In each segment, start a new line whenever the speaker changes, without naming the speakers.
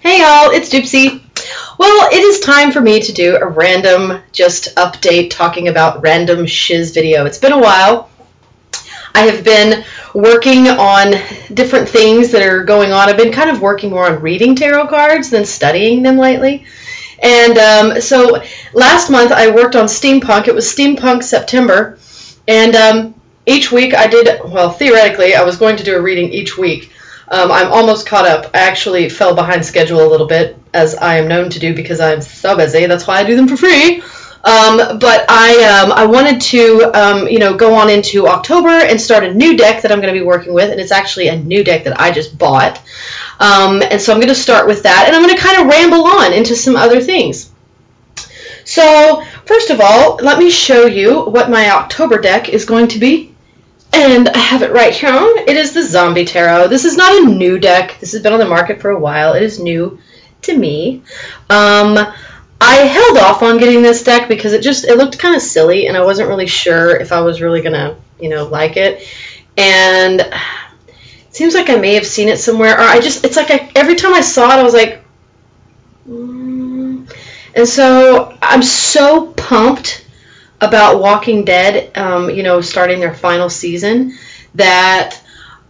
Hey y'all, it's Gypsy. Well, it is time for me to do a random just update talking about random shiz video. It's been a while. I have been working on different things that are going on. I've been kind of working more on reading tarot cards than studying them lately. And so last month I worked on Steampunk. It was Steampunk September. And each week I did, well, theoretically I was going to do a reading each week. I'm almost caught up. I actually fell behind schedule a little bit, as I am known to do because I'm so busy. That's why I do them for free. But I wanted to, go on into October and start a new deck that I'm going to be working with, and it's actually a new deck that I just bought. And so I'm going to start with that, and I'm going to kind of ramble on into some other things. So, first of all, let me show you what my October deck is going to be. And I have it right here. It is the Zombie Tarot. This is not a new deck. This has been on the market for a while. It is new to me. I held off on getting this deck because it looked kind of silly, and I wasn't really sure if I was really gonna, like it. And it seems like I may have seen it somewhere, or it's like every time I saw it, I was like, And so I'm so pumped about Walking Dead, starting their final season, that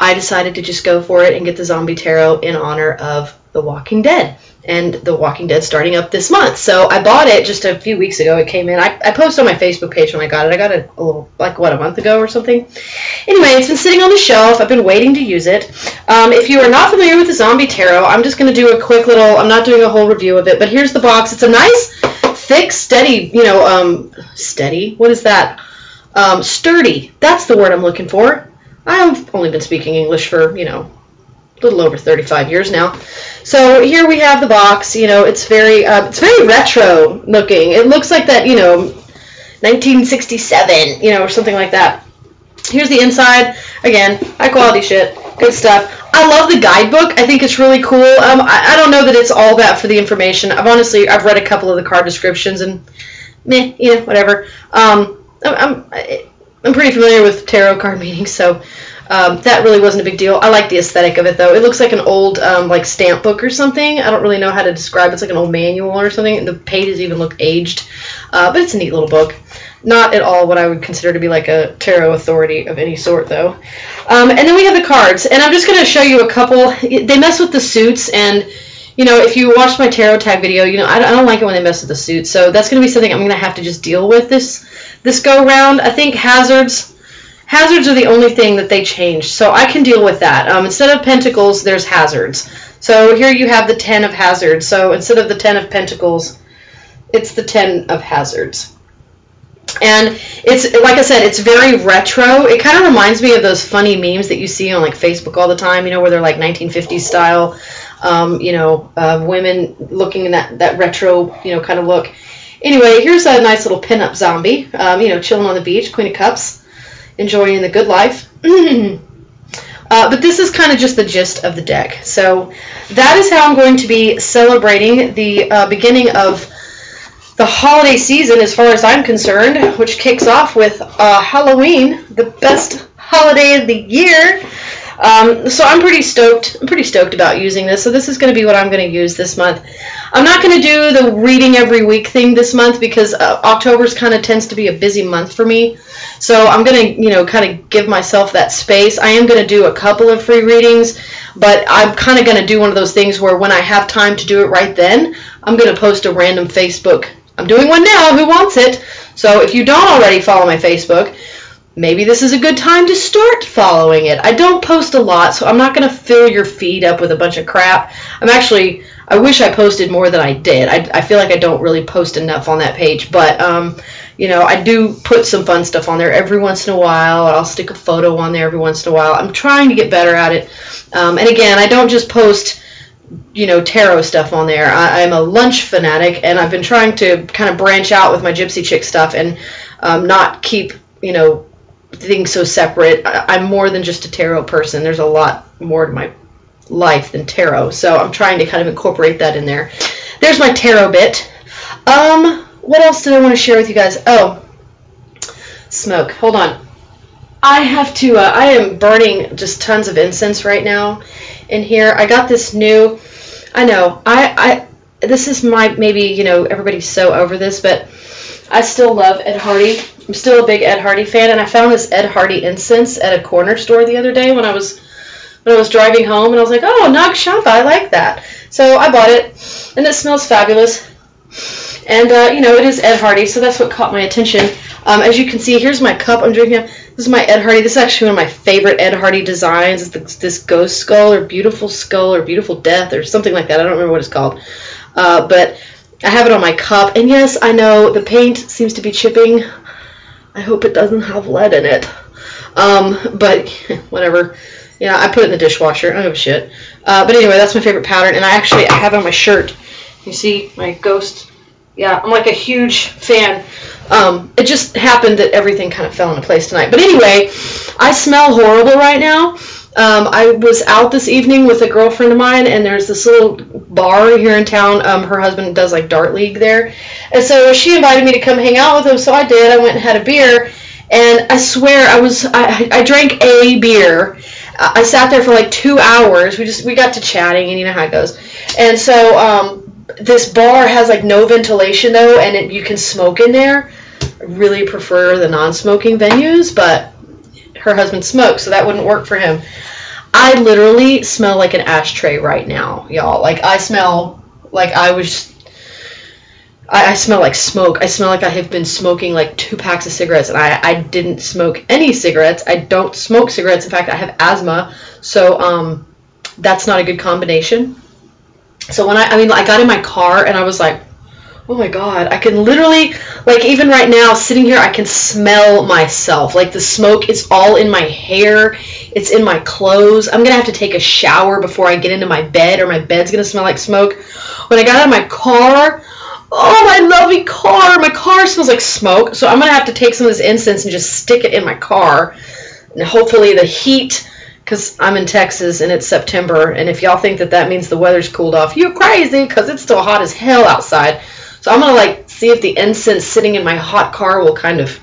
I decided to just go for it and get the Zombie Tarot in honor of The Walking Dead, and The Walking Dead starting up this month. So I bought it just a few weeks ago. It came in. I posted on my Facebook page when I got it. I got it a little, a month ago or something. Anyway, it's been sitting on the shelf. I've been waiting to use it. If you are not familiar with the Zombie Tarot, I'm just going to do a quick little, I'm not doing a whole review of it, but here's the box. It's a nice, thick, steady, steady, what is that? Sturdy. That's the word I'm looking for. I've only been speaking English for, a little over 35 years now. So here we have the box. It's very retro looking. It looks like that, 1967, or something like that. Here's the inside. Again, high quality shit. Good stuff. I love the guidebook. I think it's really cool. I don't know that it's all that for the information. I've read a couple of the card descriptions and meh, whatever. I'm pretty familiar with tarot card meetings, so that really wasn't a big deal. I like the aesthetic of it, though. It looks like an old stamp book or something. I don't really know how to describe it. It's like an old manual or something. The pages even look aged, but it's a neat little book. Not at all what I would consider to be like a tarot authority of any sort, though. And then we have the cards, and I'm just going to show you a couple. They mess with the suits, and if you watched my tarot tag video, I don't like it when they mess with the suits. So that's going to be something I'm going to have to just deal with this go round. I think hazards are the only thing that they changed, so I can deal with that. Instead of pentacles, there's hazards. So here you have the 10 of hazards. So instead of the 10 of pentacles, it's the 10 of hazards. And it's, like I said, it's very retro. It kind of reminds me of those funny memes that you see on Facebook all the time, where they're like 1950s style, women looking in that retro, kind of look. Anyway, here's a nice little pinup zombie, chilling on the beach, Queen of Cups, enjoying the good life. But this is kind of just the gist of the deck. So that is how I'm going to be celebrating the beginning of the holiday season, as far as I'm concerned, which kicks off with Halloween, the best holiday of the year. So I'm pretty stoked. I'm pretty stoked about using this. So this is going to be what I'm going to use this month. I'm not going to do the reading every week thing this month because October's kind of tends to be a busy month for me. So I'm going to, kind of give myself that space. I am going to do a couple of free readings, but I'm kind of going to do one of those things where when I have time to do it right then, I'm going to post a random Facebook. I'm doing one now. Who wants it? So if you don't already follow my Facebook, maybe this is a good time to start following it. I don't post a lot, so I'm not going to fill your feed up with a bunch of crap. I wish I posted more than I did. I feel like I don't really post enough on that page, but, I do put some fun stuff on there every once in a while. I'll stick a photo on there every once in a while. I'm trying to get better at it. And again, I don't just post, tarot stuff on there. I'm a lunch fanatic, and I've been trying to kind of branch out with my Gypsy Chick stuff and not keep, things so separate. I'm more than just a tarot person. There's a lot more to my life than tarot, so I'm trying to kind of incorporate that in there. There's my tarot bit. What else did I want to share with you guys? Oh, smoke. Hold on. I am burning just tons of incense right now in here. I got this new I know. This is maybe, you know, everybody's so over this, but I still love Ed Hardy. I'm still a big Ed Hardy fan, and I found this Ed Hardy incense at a corner store the other day when I was driving home, and I was like, oh, Nag Champa, I like that. So I bought it, and it smells fabulous. And, you know, it is Ed Hardy, so that's what caught my attention. As you can see, here's my cup I'm drinking. This is my Ed Hardy. This is actually one of my favorite Ed Hardy designs. It's this ghost skull or beautiful death or something like that. I don't remember what it's called. But I have it on my cup. And yes, I know the paint seems to be chipping. I hope it doesn't have lead in it. But whatever. Yeah, I put it in the dishwasher. I don't give a shit. But anyway, that's my favorite pattern. And I have it on my shirt. You see my ghost? Yeah, I'm like a huge fan. It just happened that everything kind of fell into place tonight. But anyway, I smell horrible right now. I was out this evening with a girlfriend of mine, and there's this little bar here in town. Her husband does like Dart League there. And so she invited me to come hang out with him, so I did. I went and had a beer, and I swear I drank a beer. I sat there for like 2 hours. We got to chatting, and you know how it goes. And so this bar has like no ventilation though, and you can smoke in there. I really prefer the non-smoking venues, but her husband smokes, so that wouldn't work for him. I literally smell like an ashtray right now, y'all. Like I smell like I smell like smoke. I smell like I have been smoking like 2 packs of cigarettes, and I didn't smoke any cigarettes. I don't smoke cigarettes. In fact, I have asthma, so that's not a good combination. So when I got in my car and I was like, oh my God, I can literally, like even right now, sitting here, I can smell myself. Like the smoke is all in my hair. It's in my clothes. I'm going to have to take a shower before I get into my bed, or my bed's going to smell like smoke. When I got out of my car, oh, my lovely car, my car smells like smoke. So I'm going to have to take some of this incense and just stick it in my car. And hopefully the heat, because I'm in Texas and it's September, and if y'all think that means the weather's cooled off, you're crazy, because it's still hot as hell outside. So I'm going to like see if the incense sitting in my hot car will kind of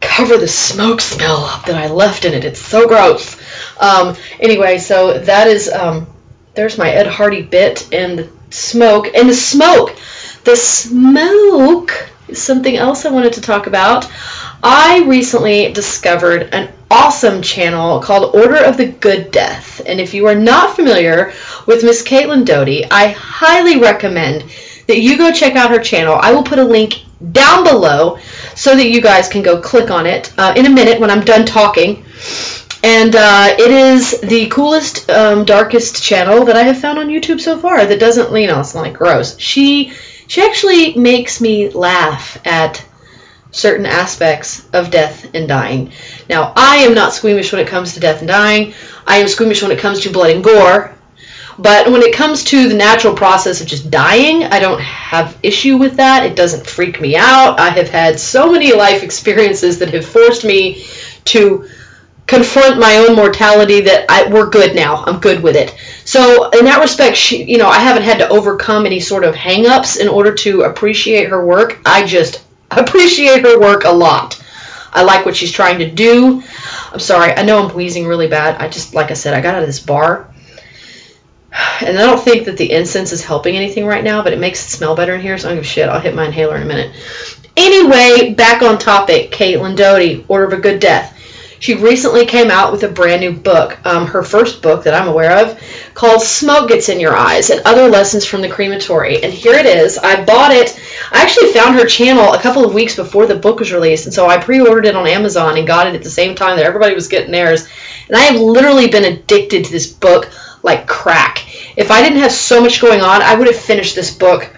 cover the smoke smell that I left in it. It's so gross. Anyway, so that is, there's my Ed Hardy bit, and the smoke. And the smoke is something else I wanted to talk about. I recently discovered an awesome channel called Order of the Good Death. And if you are not familiar with Miss Caitlin Doty, I highly recommend that you go check out her channel. I will put a link down below so that you guys can go click on it in a minute when I'm done talking. And it is the coolest, darkest channel that I have found on YouTube so far that doesn't, you know, it's not like gross. She actually makes me laugh at certain aspects of death and dying. Now, I am not squeamish when it comes to death and dying. I am squeamish when it comes to blood and gore. But when it comes to the natural process of just dying, I don't have issue with that. It doesn't freak me out. I have had so many life experiences that have forced me to confront my own mortality that we're good now. I'm good with it. So in that respect, I haven't had to overcome any sort of hang-ups in order to appreciate her work. I just appreciate her work a lot. I like what she's trying to do. I'm sorry. I know I'm wheezing really bad. Like I said, I got out of this bar. And I don't think that the incense is helping anything right now, but it makes it smell better in here, so I don't give a shit. I'll hit my inhaler in a minute. Anyway, back on topic. Caitlin Doty, Order of a Good Death. She recently came out with a brand new book, her first book that I'm aware of, called Smoke Gets in Your Eyes and Other Lessons from the Crematory. And here it is. I bought it. I actually found her channel a couple of weeks before the book was released, and so I pre-ordered it on Amazon and got it at the same time that everybody was getting theirs. And I have literally been addicted to this book like crack. If I didn't have so much going on, I would have finished this book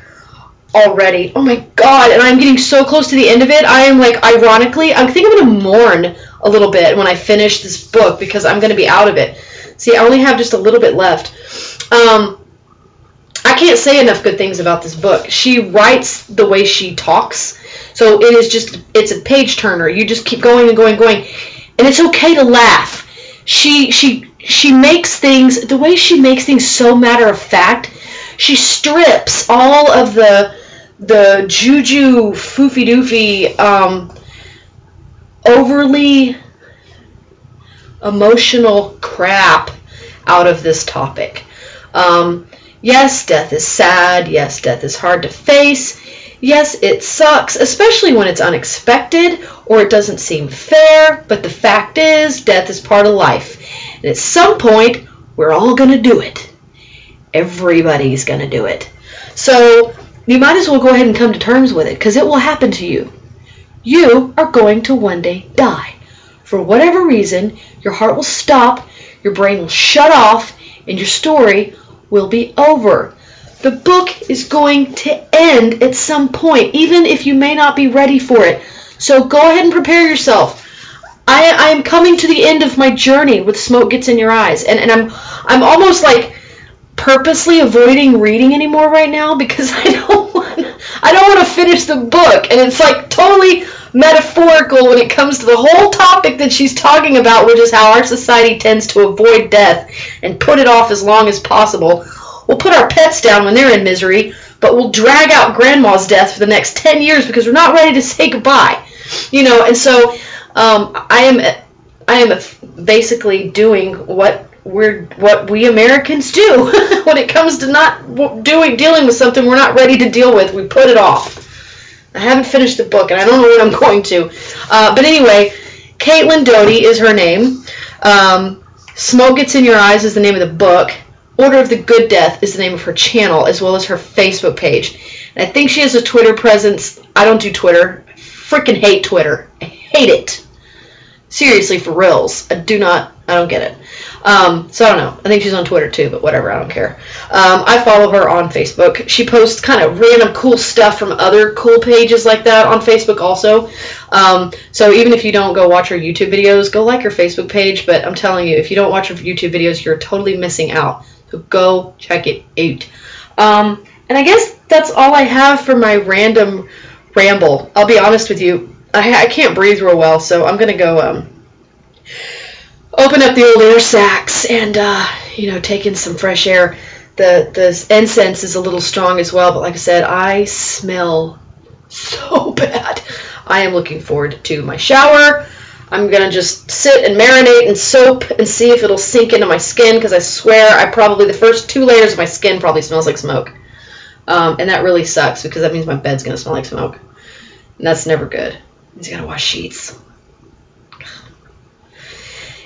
already. Oh my God, and I'm getting so close to the end of it. I am like, ironically, I think I'm going to mourn a little bit when I finish this book because I'm going to be out of it. See, I only have just a little bit left. I can't say enough good things about this book. She writes the way she talks. So it's a page turner. You just keep going and going and going. And it's okay to laugh. She makes things, the way she makes things so matter of fact, she strips all of the juju, foofy-doofy, overly emotional crap out of this topic. Yes, death is sad. Yes, death is hard to face. Yes, it sucks, especially when it's unexpected or it doesn't seem fair. But the fact is, death is part of life. And at some point, we're all going to do it. Everybody's going to do it. So you might as well go ahead and come to terms with it, because it will happen to you. You are going to one day die. For whatever reason, your heart will stop, your brain will shut off, and your story will be over. The book is going to end at some point, even if you may not be ready for it. So go ahead and prepare yourself. I am coming to the end of my journey with Smoke Gets in Your Eyes, and I'm almost like purposely avoiding reading anymore right now, because I don't want to finish the book, and it's like totally metaphorical when it comes to the whole topic that she's talking about, which is how our society tends to avoid death and put it off as long as possible. We'll put our pets down when they're in misery, but we'll drag out grandma's death for the next 10 years because we're not ready to say goodbye. And so I am basically doing what we Americans do when it comes to not dealing with something we're not ready to deal with. We put it off. I haven't finished the book, and I don't know when I'm going to. But anyway, Caitlin Doty is her name. Smoke Gets in Your Eyes is the name of the book. Order of the Good Death is the name of her channel, as well as her Facebook page. And I think she has a Twitter presence. I don't do Twitter. I freaking hate Twitter. I hate it. Seriously, for reals. I don't get it. So I don't know. I think she's on Twitter too, but whatever, I don't care. I follow her on Facebook. She posts kind of random cool stuff from other cool pages like that on Facebook also. So even if you don't go watch her YouTube videos, go like her Facebook page. But I'm telling you, if you don't watch her YouTube videos, you're totally missing out. So go check it out. And I guess that's all I have for my random ramble. I'll be honest with you. I can't breathe real well, so I'm going to go open up the old air sacs and, take in some fresh air. The incense is a little strong as well, but like I said, I smell so bad. I am looking forward to my shower. I'm going to just sit and marinate in soap and see if it'll sink into my skin, because I swear the first 2 layers of my skin probably smells like smoke. And that really sucks, because that means my bed's going to smell like smoke. And that's never good. I just got to wash sheets.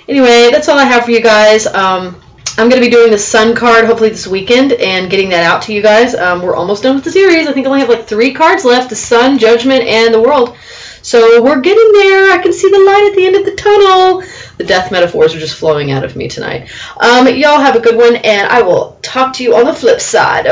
Anyway, that's all I have for you guys. I'm going to be doing the Sun card hopefully this weekend and getting that out to you guys. We're almost done with the series. I think I only have like 3 cards left, the Sun, Judgment, and the World. So we're getting there. I can see the light at the end of the tunnel. The death metaphors are just flowing out of me tonight. Y'all have a good one, and I will talk to you on the flip side.